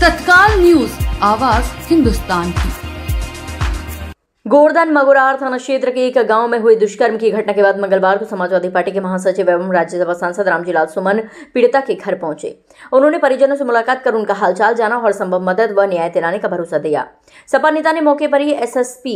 तत्काल न्यूज, आवाज हिंदुस्तान की। गोवर्धन मगोरार थाना क्षेत्र के एक गांव में हुए दुष्कर्म की घटना के बाद मंगलवार को समाजवादी पार्टी के महासचिव एवं राज्यसभा सांसद रामजीलाल सुमन पीड़िता के घर पहुंचे। उन्होंने परिजनों से मुलाकात कर उनका हालचाल जाना और संभव मदद व न्याय दिलाने का भरोसा दिया। सपा नेता ने मौके पर ही एसएसपी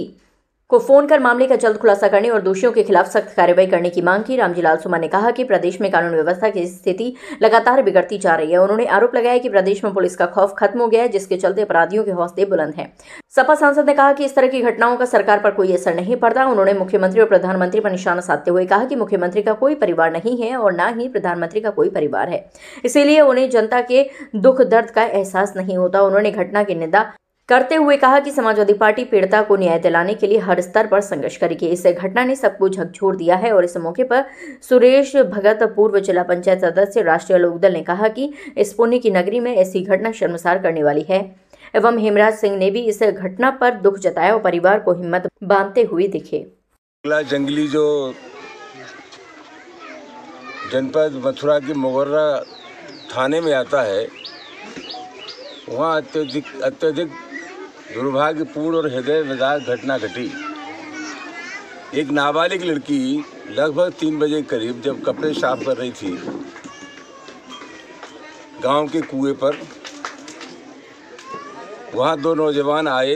को फोन कर मामले का जल्द खुलासा करने और दोषियों के खिलाफ सख्त कार्रवाई करने की मांग की। रामजीलाल सुमन ने कहा कि प्रदेश में कानून व्यवस्था की स्थिति लगातार बिगड़ती जा रही है। उन्होंने आरोप लगाया कि प्रदेश में पुलिस का खौफ खत्म हो गया है, जिसके चलते अपराधियों के हौसले बुलंद हैं। सपा सांसद ने कहा कि इस तरह की घटनाओं का सरकार पर कोई असर नहीं पड़ता। उन्होंने मुख्यमंत्री और प्रधानमंत्री पर निशाना साधते हुए कहा कि मुख्यमंत्री का कोई परिवार नहीं है और न ही प्रधानमंत्री का कोई परिवार है, इसीलिए उन्हें जनता के दुख दर्द का एहसास नहीं होता। उन्होंने घटना की निंदा करते हुए कहा कि समाजवादी पार्टी पीड़िता को न्याय दिलाने के लिए हर स्तर पर संघर्ष करेगी। इस घटना ने सबको झकझोर दिया है और इस मौके पर सुरेश भगत, पूर्व जिला पंचायत सदस्य, राष्ट्रीय लोकदल, ने कहा कि इस पुण्य की नगरी में ऐसी घटना शर्मसार करने वाली है। एवं हेमराज सिंह ने भी इस घटना पर दुख जताया और परिवार को हिम्मत बांधते हुए दिखे। जंगली जो जनपद मथुरा के मगोरा थाने में आता है, वहाँ अत्यधिक दुर्भाग्यपूर्ण और हृदय विदारक घटना घटी। एक नाबालिग लड़की लगभग 3 बजे करीब जब कपड़े साफ कर रही थी गांव के कुएं पर, वहां 2 नौजवान आए,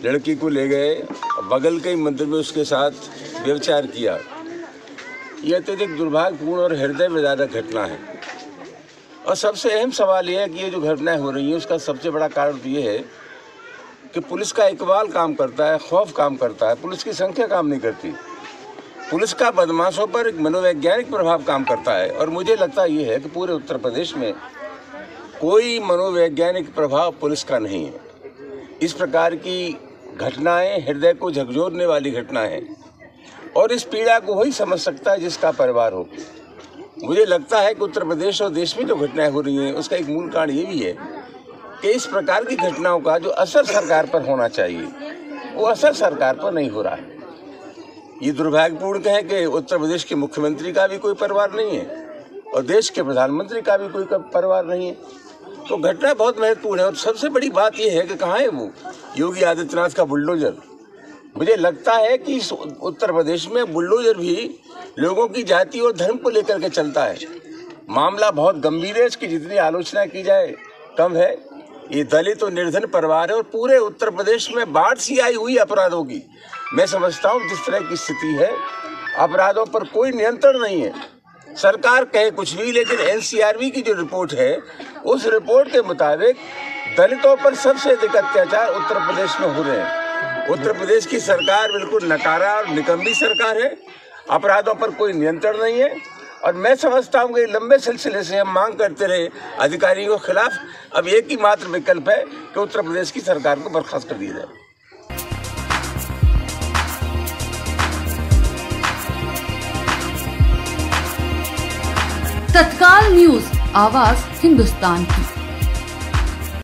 लड़की को ले गए और बगल के मंदिर में उसके साथ व्यभिचार किया। यह अत्यधिक दुर्भाग्यपूर्ण और हृदय विदारक घटना है। और सबसे अहम सवाल यह है कि ये जो घटनाएं हो रही हैं उसका सबसे बड़ा कारण तो ये है कि पुलिस का इकबाल काम करता है, खौफ काम करता है, पुलिस की संख्या काम नहीं करती। पुलिस का बदमाशों पर एक मनोवैज्ञानिक प्रभाव काम करता है और मुझे लगता ये है कि पूरे उत्तर प्रदेश में कोई मनोवैज्ञानिक प्रभाव पुलिस का नहीं है। इस प्रकार की घटनाएँ हृदय को झकझोरने वाली घटनाएँ हैं और इस पीड़ा को वही समझ सकता है जिसका परिवार हो। मुझे लगता है कि उत्तर प्रदेश और देश में जो घटनाएं हो रही हैं उसका एक मूल कारण ये भी है कि इस प्रकार की घटनाओं का जो असर सरकार पर होना चाहिए वो असर सरकार पर नहीं हो रहा है। ये दुर्भाग्यपूर्ण कहें कि उत्तर प्रदेश के मुख्यमंत्री का भी कोई परिवार नहीं है और देश के प्रधानमंत्री का भी कोई परिवार नहीं है। तो घटना बहुत महत्वपूर्ण है और सबसे बड़ी बात यह है कि कहाँ है वो योगी आदित्यनाथ का बुलडोजर। मुझे लगता है कि इस उत्तर प्रदेश में बुलडोजर भी लोगों की जाति और धर्म को लेकर के चलता है। मामला बहुत गंभीर है, इसकी जितनी आलोचना की जाए कम है। ये दलित और निर्धन परिवार है और पूरे उत्तर प्रदेश में बाढ़ सी आई हुई अपराधों की। मैं समझता हूँ जिस तरह की स्थिति है, अपराधों पर कोई नियंत्रण नहीं है। सरकार कहे कुछ भी, लेकिन एनसीआरबी की जो रिपोर्ट है उस रिपोर्ट के मुताबिक दलितों पर सबसे अधिक अत्याचार उत्तर प्रदेश में हो रहे हैं। उत्तर प्रदेश की सरकार बिल्कुल नकारा और निकम्मी सरकार है, अपराधों पर कोई नियंत्रण नहीं है और मैं समझता हूँ कि लंबे सिलसिले से हम मांग करते रहे अधिकारियों के खिलाफ। अब एक ही मात्र विकल्प है कि उत्तर प्रदेश की सरकार को बर्खास्त कर दिया जाए। तत्काल न्यूज, आवाज हिंदुस्तान की।